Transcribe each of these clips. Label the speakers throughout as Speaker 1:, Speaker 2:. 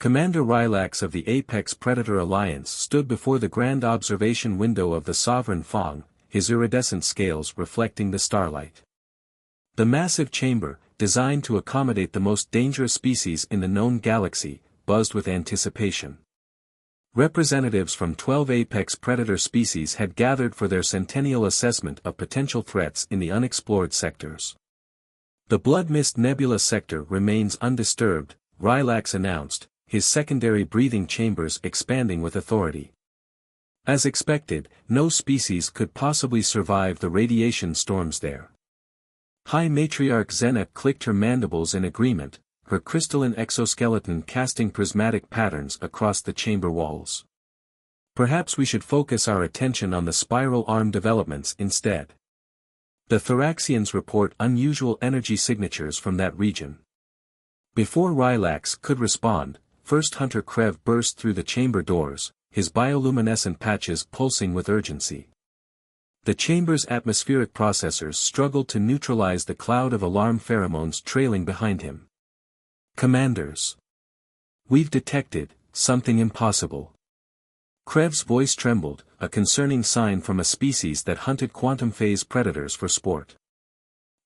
Speaker 1: Commander Rylax of the Apex Predator Alliance stood before the grand observation window of the Sovereign Fong, his iridescent scales reflecting the starlight. The massive chamber, designed to accommodate the most dangerous species in the known galaxy, buzzed with anticipation. Representatives from 12 apex predator species had gathered for their centennial assessment of potential threats in the unexplored sectors. The Blood Mist Nebula sector remains undisturbed, Rylax announced, his secondary breathing chambers expanding with authority. As expected, no species could possibly survive the radiation storms there. High Matriarch Xena clicked her mandibles in agreement, her crystalline exoskeleton casting prismatic patterns across the chamber walls. Perhaps we should focus our attention on the spiral arm developments instead. The Thoraxians report unusual energy signatures from that region. Before Rylax could respond, First Hunter Krev burst through the chamber doors, his bioluminescent patches pulsing with urgency. The chamber's atmospheric processors struggled to neutralize the cloud of alarm pheromones trailing behind him. Commanders. We've detected something impossible. Krev's voice trembled, a concerning sign from a species that hunted quantum phase predators for sport.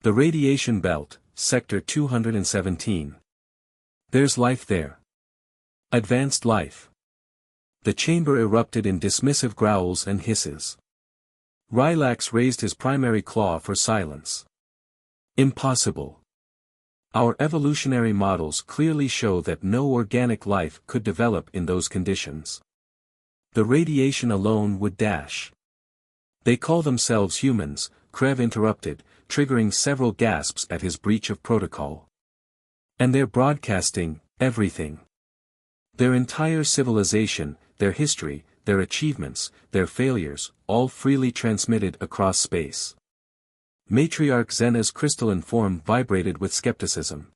Speaker 1: The radiation belt, Sector 217. There's life there. Advanced life. The chamber erupted in dismissive growls and hisses. Rylax raised his primary claw for silence. Impossible. Our evolutionary models clearly show that no organic life could develop in those conditions. The radiation alone would dash. They call themselves humans, Krev interrupted, triggering several gasps at his breach of protocol. And they're broadcasting everything. Their entire civilization, their history, their achievements, their failures, all freely transmitted across space. Matriarch Xena's crystalline form vibrated with skepticism.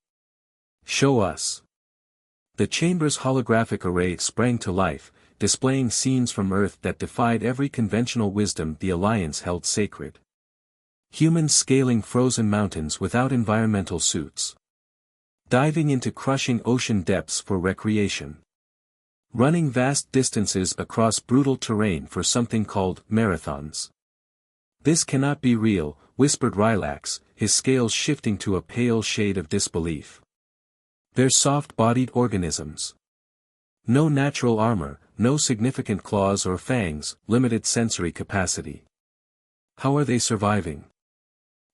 Speaker 1: Show us. The chamber's holographic array sprang to life, displaying scenes from Earth that defied every conventional wisdom the Alliance held sacred. Humans scaling frozen mountains without environmental suits. Diving into crushing ocean depths for recreation. Running vast distances across brutal terrain for something called marathons. This cannot be real, whispered Rylax, his scales shifting to a pale shade of disbelief. They're soft-bodied organisms. No natural armor, no significant claws or fangs, limited sensory capacity. How are they surviving?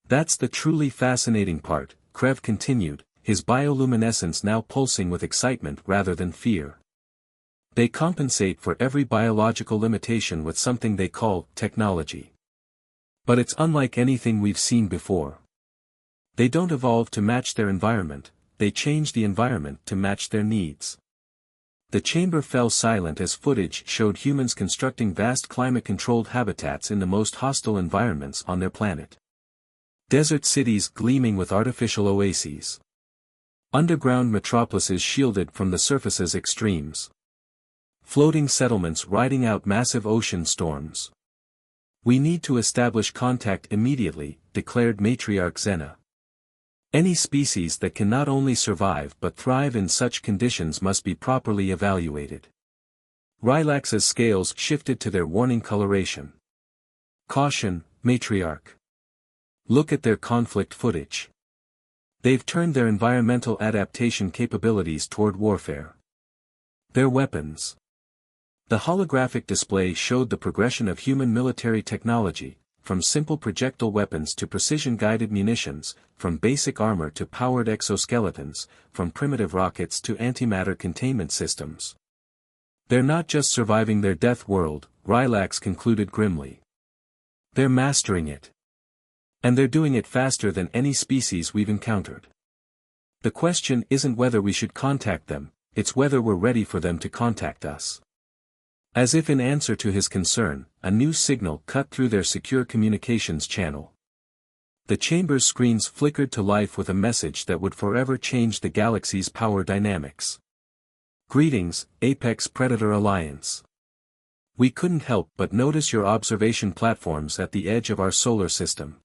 Speaker 1: That's the truly fascinating part, Krev continued, his bioluminescence now pulsing with excitement rather than fear. They compensate for every biological limitation with something they call technology. But it's unlike anything we've seen before. They don't evolve to match their environment, they change the environment to match their needs. The chamber fell silent as footage showed humans constructing vast climate-controlled habitats in the most hostile environments on their planet. Desert cities gleaming with artificial oases. Underground metropolises shielded from the surface's extremes. Floating settlements riding out massive ocean storms. We need to establish contact immediately, declared Matriarch Xena. Any species that can not only survive but thrive in such conditions must be properly evaluated. Rylax's scales shifted to their warning coloration. Caution, Matriarch. Look at their conflict footage. They've turned their environmental adaptation capabilities toward warfare. Their weapons. The holographic display showed the progression of human military technology, from simple projectile weapons to precision-guided munitions, from basic armor to powered exoskeletons, from primitive rockets to antimatter containment systems. They're not just surviving their death world, Rylax concluded grimly. They're mastering it. And they're doing it faster than any species we've encountered. The question isn't whether we should contact them, it's whether we're ready for them to contact us. As if in answer to his concern, a new signal cut through their secure communications channel. The chamber's screens flickered to life with a message that would forever change the galaxy's power dynamics. Greetings, Apex Predator Alliance. We couldn't help but notice your observation platforms at the edge of our solar system.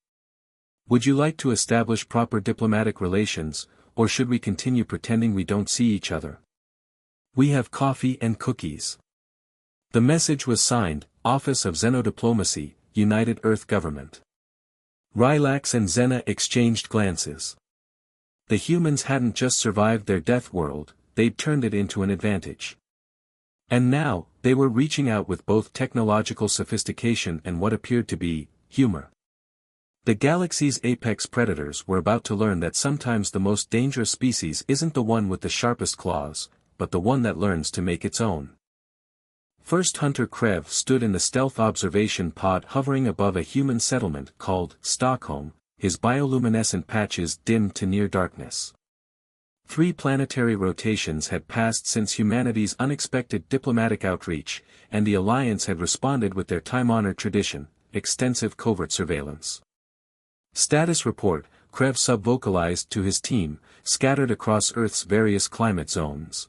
Speaker 1: Would you like to establish proper diplomatic relations, or should we continue pretending we don't see each other? We have coffee and cookies. The message was signed, Office of Xenodiplomacy, United Earth Government. Rylax and Xena exchanged glances. The humans hadn't just survived their death world, they'd turned it into an advantage. And now, they were reaching out with both technological sophistication and what appeared to be humor. The galaxy's apex predators were about to learn that sometimes the most dangerous species isn't the one with the sharpest claws, but the one that learns to make its own. First Hunter Krev stood in the stealth observation pod hovering above a human settlement called Stockholm, his bioluminescent patches dimmed to near darkness. 3 planetary rotations had passed since humanity's unexpected diplomatic outreach, and the Alliance had responded with their time-honored tradition, extensive covert surveillance. Status report, Krev sub-vocalized to his team, scattered across Earth's various climate zones.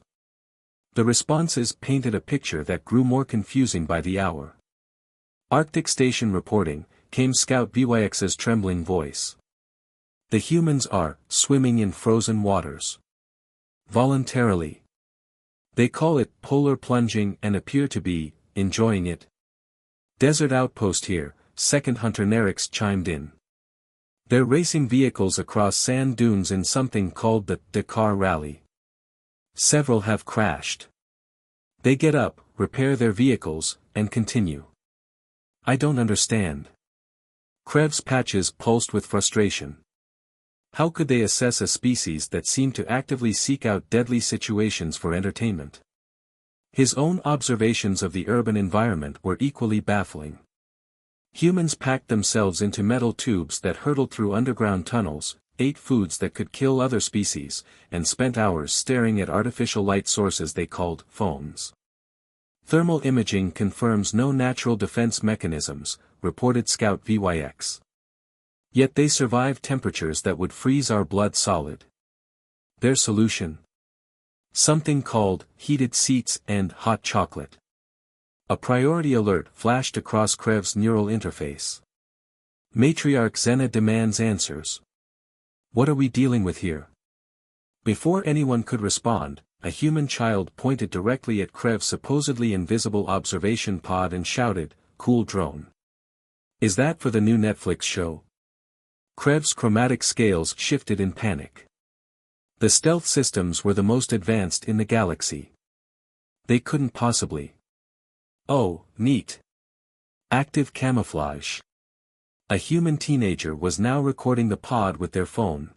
Speaker 1: The responses painted a picture that grew more confusing by the hour. Arctic Station reporting, came Scout VYX's trembling voice. The humans are swimming in frozen waters. Voluntarily. They call it polar plunging and appear to be enjoying it. Desert outpost here, Second Hunter Nerix chimed in. They're racing vehicles across sand dunes in something called the Dakar Rally. Several have crashed. They get up, repair their vehicles, and continue. I don't understand. Krev's patches pulsed with frustration. How could they assess a species that seemed to actively seek out deadly situations for entertainment? His own observations of the urban environment were equally baffling. Humans packed themselves into metal tubes that hurtled through underground tunnels, ate foods that could kill other species, and spent hours staring at artificial light sources they called phones. Thermal imaging confirms no natural defense mechanisms, reported Scout VYX. Yet they survive temperatures that would freeze our blood solid. Their solution? Something called heated seats and hot chocolate. A priority alert flashed across Krev's neural interface. Matriarch Xena demands answers. What are we dealing with here? Before anyone could respond, a human child pointed directly at Krev's supposedly invisible observation pod and shouted, "Cool drone. Is that for the new Netflix show?" Krev's chromatic scales shifted in panic. The stealth systems were the most advanced in the galaxy. They couldn't possibly. Oh, neat. Active camouflage. A human teenager was now recording the pod with their phone.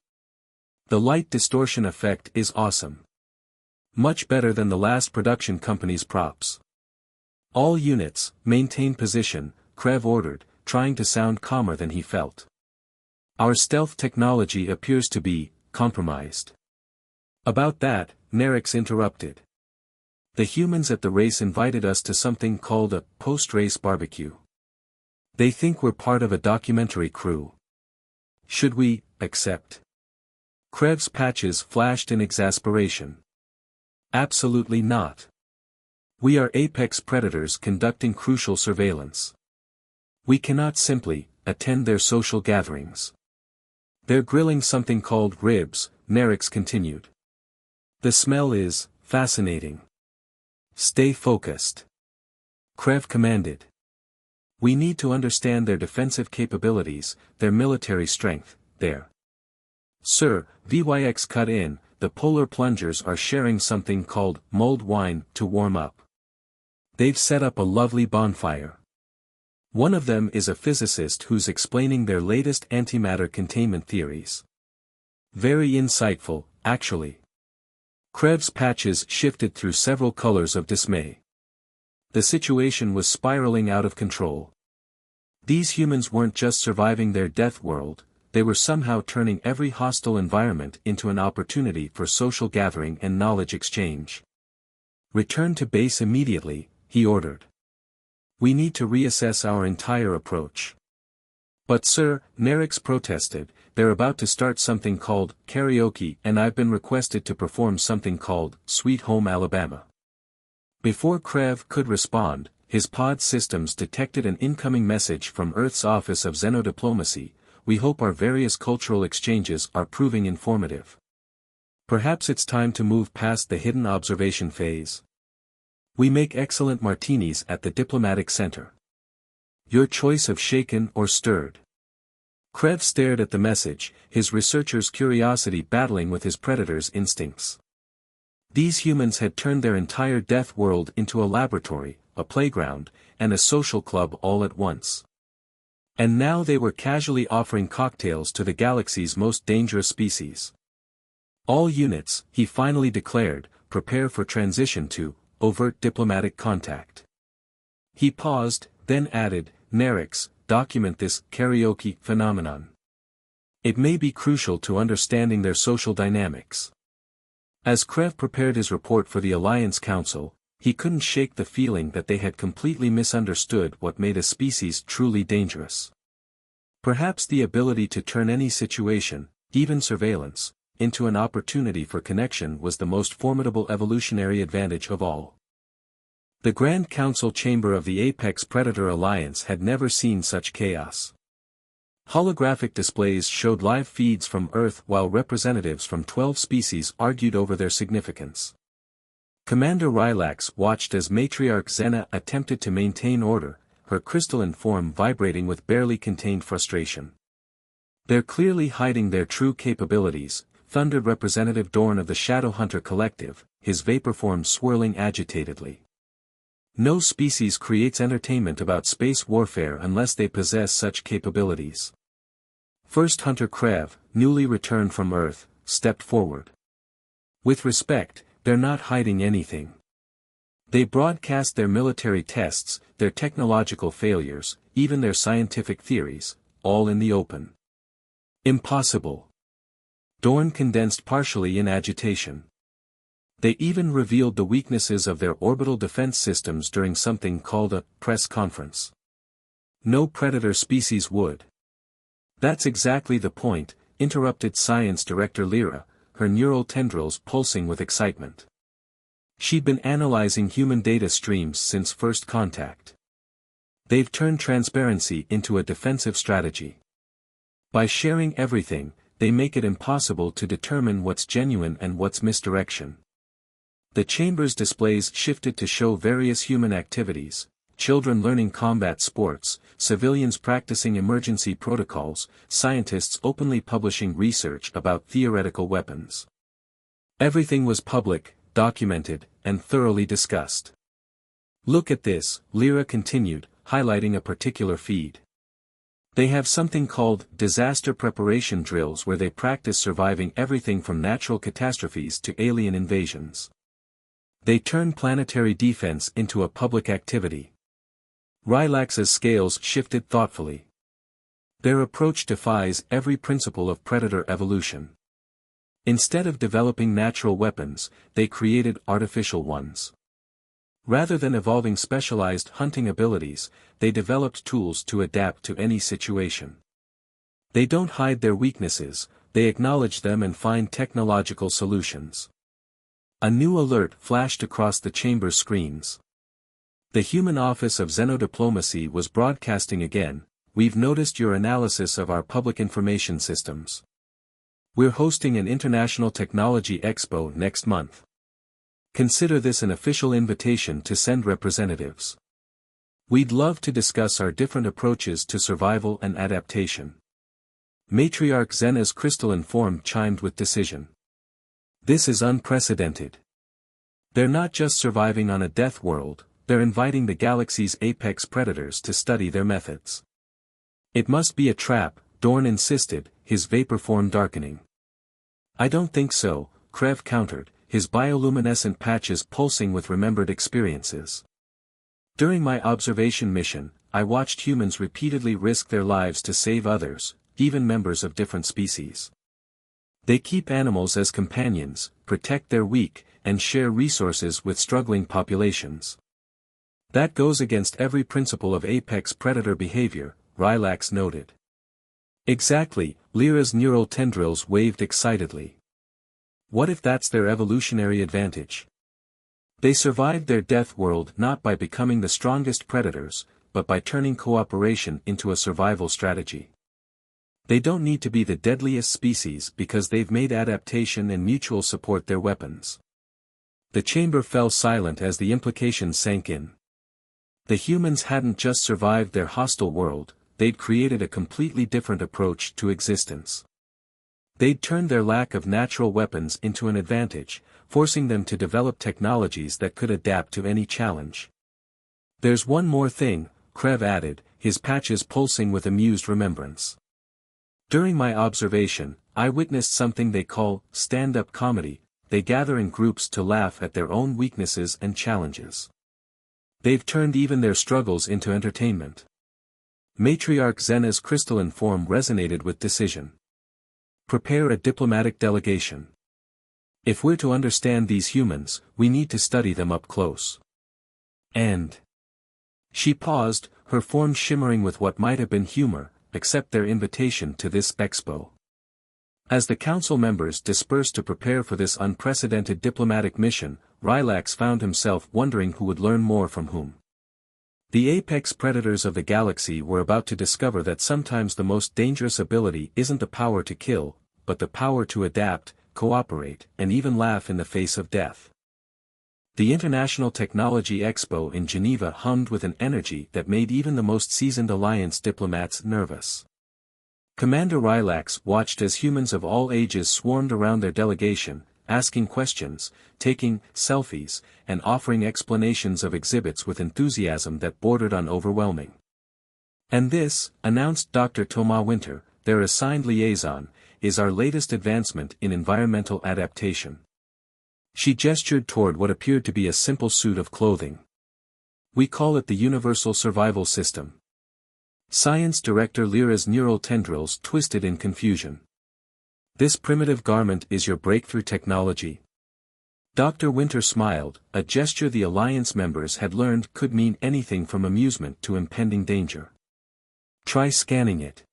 Speaker 1: The light distortion effect is awesome. Much better than the last production company's props. All units, maintain position, Krev ordered, trying to sound calmer than he felt. Our stealth technology appears to be compromised. About that, Nerix interrupted. The humans at the race invited us to something called a post-race barbecue. They think we're part of a documentary crew. Should we accept? Krev's patches flashed in exasperation. Absolutely not. We are apex predators conducting crucial surveillance. We cannot simply attend their social gatherings. They're grilling something called ribs, Nerix continued. The smell is fascinating. Stay focused. Krev commanded. We need to understand their defensive capabilities, their military strength, their... Sir, VYX cut in, the polar plungers are sharing something called mulled wine to warm up. They've set up a lovely bonfire. One of them is a physicist who's explaining their latest antimatter containment theories. Very insightful, actually. Krev's patches shifted through several colors of dismay. The situation was spiraling out of control. These humans weren't just surviving their death world, they were somehow turning every hostile environment into an opportunity for social gathering and knowledge exchange. Return to base immediately, he ordered. We need to reassess our entire approach. But sir, Nerix protested, they're about to start something called karaoke and I've been requested to perform something called Sweet Home Alabama. Before Krev could respond, his pod systems detected an incoming message from Earth's Office of Xenodiplomacy. We hope our various cultural exchanges are proving informative. Perhaps it's time to move past the hidden observation phase. We make excellent martinis at the diplomatic center. Your choice of shaken or stirred. Krev stared at the message, his researcher's curiosity battling with his predator's instincts. These humans had turned their entire death world into a laboratory, a playground, and a social club all at once. And now they were casually offering cocktails to the galaxy's most dangerous species. All units, he finally declared, prepare for transition to overt diplomatic contact. He paused, then added, Nerix, document this karaoke phenomenon. It may be crucial to understanding their social dynamics. As Krev prepared his report for the Alliance Council, he couldn't shake the feeling that they had completely misunderstood what made a species truly dangerous. Perhaps the ability to turn any situation, even surveillance, into an opportunity for connection was the most formidable evolutionary advantage of all. The Grand Council chamber of the Apex Predator Alliance had never seen such chaos. Holographic displays showed live feeds from Earth while representatives from 12 species argued over their significance. Commander Rylax watched as Matriarch Xena attempted to maintain order, her crystalline form vibrating with barely contained frustration. They're clearly hiding their true capabilities, thundered Representative Dorn of the Shadowhunter Collective, his vapor form swirling agitatedly. No species creates entertainment about space warfare unless they possess such capabilities. First Hunter Krev, newly returned from Earth, stepped forward. With respect, they're not hiding anything. They broadcast their military tests, their technological failures, even their scientific theories, all in the open. Impossible. Dorn condensed partially in agitation. They even revealed the weaknesses of their orbital defense systems during something called a press conference. No predator species would. That's exactly the point, interrupted Science Director Lyra, her neural tendrils pulsing with excitement. She'd been analyzing human data streams since first contact. They've turned transparency into a defensive strategy. By sharing everything, they make it impossible to determine what's genuine and what's misdirection. The chamber's displays shifted to show various human activities, children learning combat sports, civilians practicing emergency protocols, scientists openly publishing research about theoretical weapons. Everything was public, documented, and thoroughly discussed. Look at this, Lyra continued, highlighting a particular feed. They have something called disaster preparation drills where they practice surviving everything from natural catastrophes to alien invasions. They turn planetary defense into a public activity. Rylax's scales shifted thoughtfully. Their approach defies every principle of predator evolution. Instead of developing natural weapons, they created artificial ones. Rather than evolving specialized hunting abilities, they developed tools to adapt to any situation. They don't hide their weaknesses, they acknowledge them and find technological solutions. A new alert flashed across the chamber's screens. The Human Office of Xenodiplomacy was broadcasting again, "We've noticed your analysis of our public information systems. We're hosting an International Technology Expo next month. Consider this an official invitation to send representatives. We'd love to discuss our different approaches to survival and adaptation." Matriarch Xena's crystalline form chimed with decision. This is unprecedented. They're not just surviving on a death world, they're inviting the galaxy's apex predators to study their methods. It must be a trap, Dorn insisted, his vapor form darkening. I don't think so, Krev countered, his bioluminescent patches pulsing with remembered experiences. During my observation mission, I watched humans repeatedly risk their lives to save others, even members of different species. They keep animals as companions, protect their weak, and share resources with struggling populations. That goes against every principle of apex predator behavior, Rylax noted. Exactly, Lyra's neural tendrils waved excitedly. What if that's their evolutionary advantage? They survived their death world not by becoming the strongest predators, but by turning cooperation into a survival strategy. They don't need to be the deadliest species because they've made adaptation and mutual support their weapons. The chamber fell silent as the implications sank in. The humans hadn't just survived their hostile world, they'd created a completely different approach to existence. They'd turned their lack of natural weapons into an advantage, forcing them to develop technologies that could adapt to any challenge. "There's one more thing," Krev added, his patches pulsing with amused remembrance. "During my observation, I witnessed something they call stand-up comedy. They gather in groups to laugh at their own weaknesses and challenges. They've turned even their struggles into entertainment." Matriarch Zena's crystalline form resonated with decision. "Prepare a diplomatic delegation. If we're to understand these humans, we need to study them up close." And she paused, her form shimmering with what might have been humor, accept their invitation to this expo. As the council members dispersed to prepare for this unprecedented diplomatic mission, Rylax found himself wondering who would learn more from whom. The apex predators of the galaxy were about to discover that sometimes the most dangerous ability isn't the power to kill, but the power to adapt, cooperate, and even laugh in the face of death. The International Technology Expo in Geneva hummed with an energy that made even the most seasoned Alliance diplomats nervous. Commander Rylax watched as humans of all ages swarmed around their delegation, asking questions, taking selfies, and offering explanations of exhibits with enthusiasm that bordered on overwhelming. "And this," announced Dr. Thomas Winter, their assigned liaison, "is our latest advancement in environmental adaptation." She gestured toward what appeared to be a simple suit of clothing. "We call it the Universal Survival System." Science Director Lyra's neural tendrils twisted in confusion. "This primitive garment is your breakthrough technology?" Dr. Winter smiled, a gesture the Alliance members had learned could mean anything from amusement to impending danger. "Try scanning it."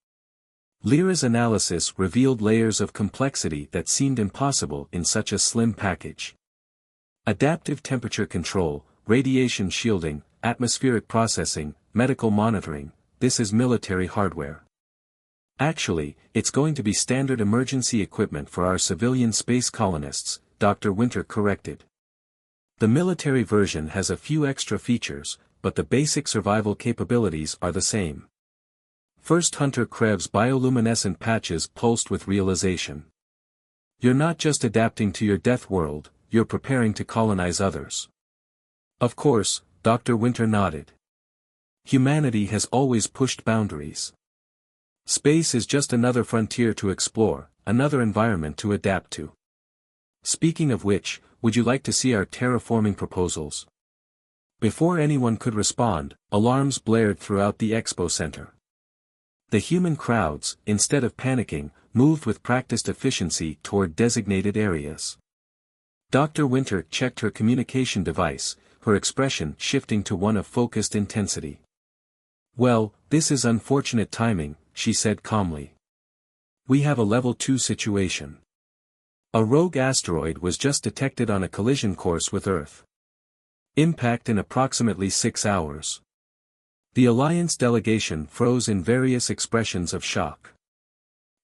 Speaker 1: Lyra's analysis revealed layers of complexity that seemed impossible in such a slim package. Adaptive temperature control, radiation shielding, atmospheric processing, medical monitoring, this is military hardware. "Actually, it's going to be standard emergency equipment for our civilian space colonists," Dr. Winter corrected. "The military version has a few extra features, but the basic survival capabilities are the same." First Hunter Krev's bioluminescent patches pulsed with realization. "You're not just adapting to your death world, you're preparing to colonize others." "Of course," Dr. Winter nodded. "Humanity has always pushed boundaries. Space is just another frontier to explore, another environment to adapt to. Speaking of which, would you like to see our terraforming proposals?" Before anyone could respond, alarms blared throughout the expo center. The human crowds, instead of panicking, moved with practiced efficiency toward designated areas. Dr. Winter checked her communication device, her expression shifting to one of focused intensity. "Well, this is unfortunate timing," she said calmly. "We have a level 2 situation. A rogue asteroid was just detected on a collision course with Earth. Impact in approximately 6 hours." The Alliance delegation froze in various expressions of shock.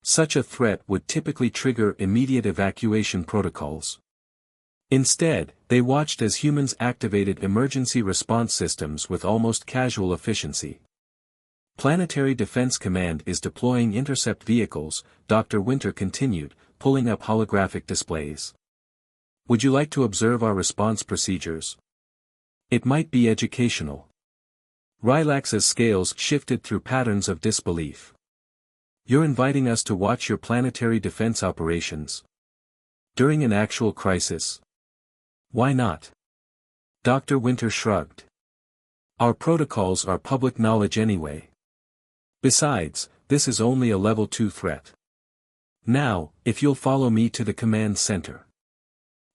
Speaker 1: Such a threat would typically trigger immediate evacuation protocols. Instead, they watched as humans activated emergency response systems with almost casual efficiency. "Planetary Defense Command is deploying intercept vehicles," Dr. Winter continued, pulling up holographic displays. "Would you like to observe our response procedures? It might be educational." Rylax's scales shifted through patterns of disbelief. "You're inviting us to watch your planetary defense operations? During an actual crisis? Why not?" Dr. Winter shrugged. "Our protocols are public knowledge anyway. Besides, this is only a level 2 threat. Now, if you'll follow me to the command center."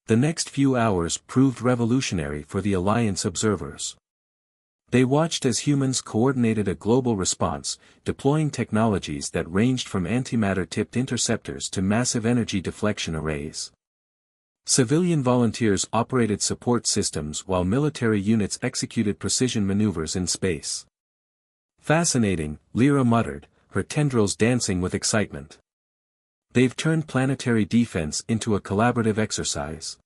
Speaker 1: The next few hours proved revolutionary for the Alliance observers. They watched as humans coordinated a global response, deploying technologies that ranged from antimatter-tipped interceptors to massive energy deflection arrays. Civilian volunteers operated support systems while military units executed precision maneuvers in space. "Fascinating," Lyra muttered, her tendrils dancing with excitement. They've turned planetary defense into a collaborative exercise.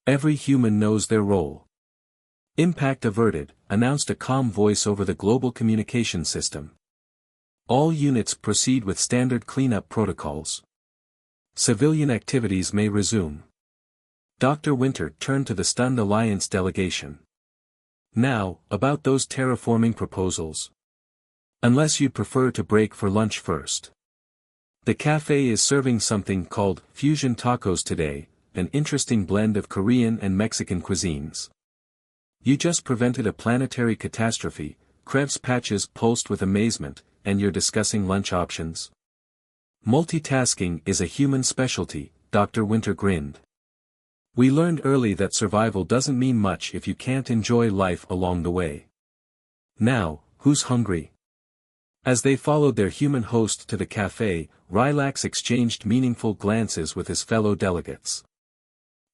Speaker 1: Every human knows their role. Impact averted, announced a calm voice over the global communication system. All units proceed with standard cleanup protocols. Civilian activities may resume. Dr. Winter turned to the stunned Alliance delegation. Now, about those terraforming proposals. Unless you'd prefer to break for lunch first. The cafe is serving something called fusion tacos today, an interesting blend of Korean and Mexican cuisines. You just prevented a planetary catastrophe, Krev's patches pulsed with amazement, and you're discussing lunch options? Multitasking is a human specialty, Dr. Winter grinned. We learned early that survival doesn't mean much if you can't enjoy life along the way. Now, who's hungry? As they followed their human host to the cafe, Rylax exchanged meaningful glances with his fellow delegates.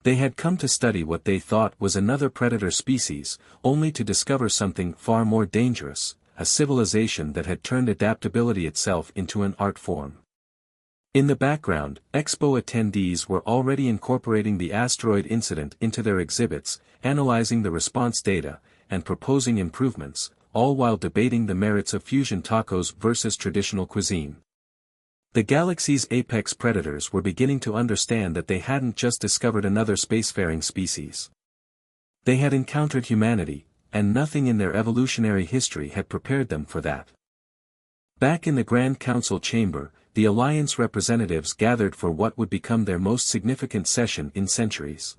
Speaker 1: They had come to study what they thought was another predator species, only to discover something far more dangerous, a civilization that had turned adaptability itself into an art form. In the background, Expo attendees were already incorporating the asteroid incident into their exhibits, analyzing the response data, and proposing improvements, all while debating the merits of fusion tacos versus traditional cuisine. The galaxy's apex predators were beginning to understand that they hadn't just discovered another spacefaring species. They had encountered humanity, and nothing in their evolutionary history had prepared them for that. Back in the Grand Council chamber, the Alliance representatives gathered for what would become their most significant session in centuries.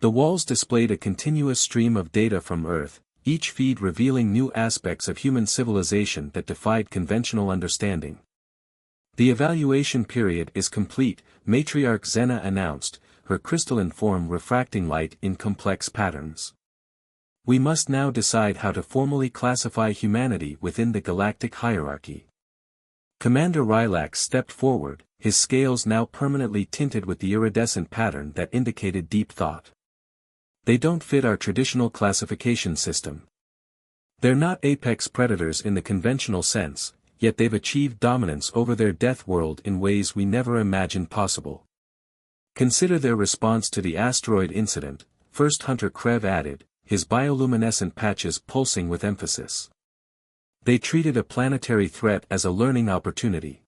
Speaker 1: The walls displayed a continuous stream of data from Earth, each feed revealing new aspects of human civilization that defied conventional understanding. The evaluation period is complete, Matriarch Xena announced, her crystalline form refracting light in complex patterns. We must now decide how to formally classify humanity within the galactic hierarchy. Commander Rylax stepped forward, his scales now permanently tinted with the iridescent pattern that indicated deep thought. They don't fit our traditional classification system. They're not apex predators in the conventional sense, yet they've achieved dominance over their death world in ways we never imagined possible. Consider their response to the asteroid incident, First Hunter Krev added, his bioluminescent patches pulsing with emphasis. They treated a planetary threat as a learning opportunity.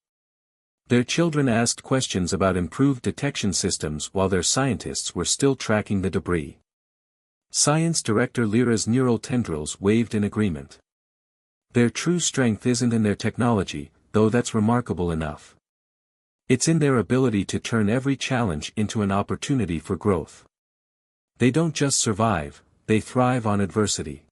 Speaker 1: Their children asked questions about improved detection systems while their scientists were still tracking the debris. Science Director Lyra's neural tendrils waved in agreement. Their true strength isn't in their technology, though that's remarkable enough. It's in their ability to turn every challenge into an opportunity for growth. They don't just survive, they thrive on adversity.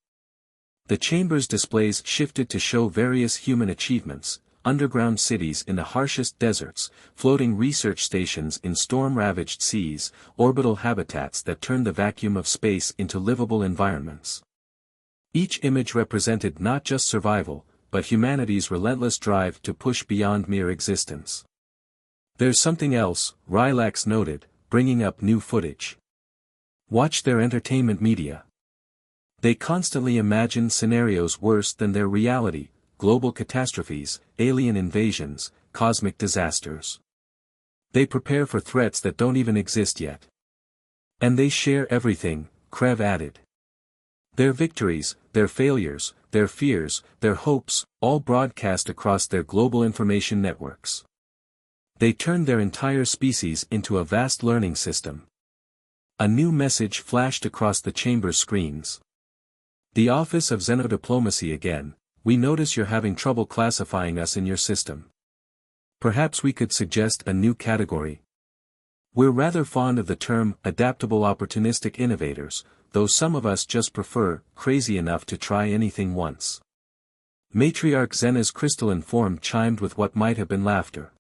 Speaker 1: The chamber's displays shifted to show various human achievements, underground cities in the harshest deserts, floating research stations in storm-ravaged seas, orbital habitats that turned the vacuum of space into livable environments. Each image represented not just survival, but humanity's relentless drive to push beyond mere existence. There's something else, Rylax noted, bringing up new footage. Watch their entertainment media. They constantly imagine scenarios worse than their reality, global catastrophes, alien invasions, cosmic disasters. They prepare for threats that don't even exist yet. And they share everything, Krev added. Their victories, their failures, their fears, their hopes, all broadcast across their global information networks. They turn their entire species into a vast learning system. A new message flashed across the chamber's screens. The Office of Xenodiplomacy again, we notice you're having trouble classifying us in your system. Perhaps we could suggest a new category. We're rather fond of the term adaptable opportunistic innovators, though some of us just prefer crazy enough to try anything once. Matriarch Xena's crystalline form chimed with what might have been laughter.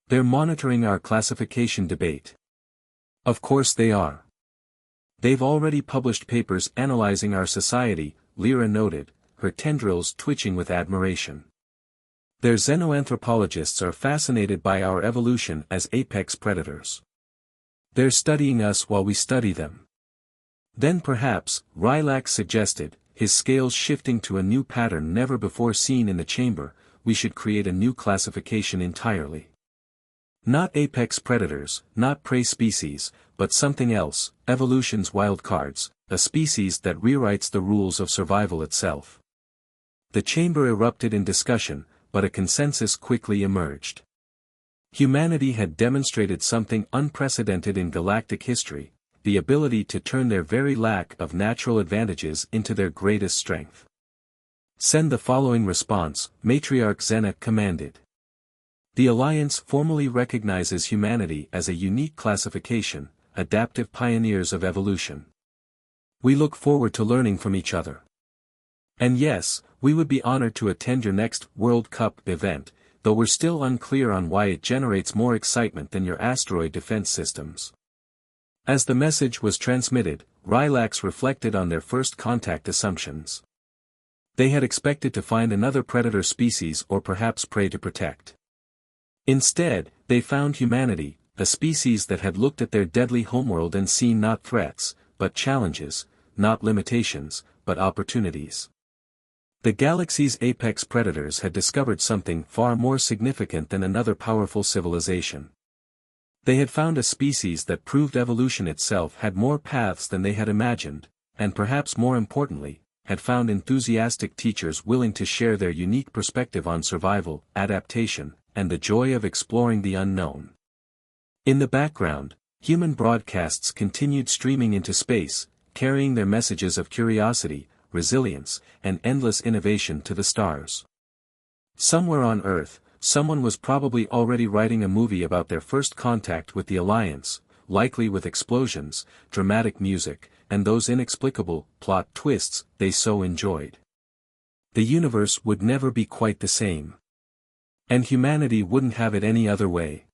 Speaker 1: They're monitoring our classification debate. Of course they are. They've already published papers analyzing our society, Lyra noted, her tendrils twitching with admiration. Their xenoanthropologists are fascinated by our evolution as apex predators. They're studying us while we study them. Then perhaps, Rylax suggested, his scales shifting to a new pattern never before seen in the chamber, we should create a new classification entirely. Not apex predators, not prey species, but something else, evolution's wildcards, a species that rewrites the rules of survival itself. The chamber erupted in discussion, but a consensus quickly emerged. Humanity had demonstrated something unprecedented in galactic history, the ability to turn their very lack of natural advantages into their greatest strength. Send the following response, Matriarch Xena commanded. The Alliance formally recognizes humanity as a unique classification, adaptive pioneers of evolution. We look forward to learning from each other. And yes, we would be honored to attend your next World Cup event, though we're still unclear on why it generates more excitement than your asteroid defense systems. As the message was transmitted, Rylax reflected on their first contact assumptions. They had expected to find another predator species or perhaps prey to protect. Instead, they found humanity, a species that had looked at their deadly homeworld and seen not threats, but challenges, not limitations, but opportunities. The galaxy's apex predators had discovered something far more significant than another powerful civilization. They had found a species that proved evolution itself had more paths than they had imagined, and perhaps more importantly, had found enthusiastic teachers willing to share their unique perspective on survival, adaptation, and the joy of exploring the unknown. In the background, human broadcasts continued streaming into space, carrying their messages of curiosity, resilience, and endless innovation to the stars. Somewhere on Earth, someone was probably already writing a movie about their first contact with the Alliance, likely with explosions, dramatic music, and those inexplicable plot twists they so enjoyed. The universe would never be quite the same. And humanity wouldn't have it any other way.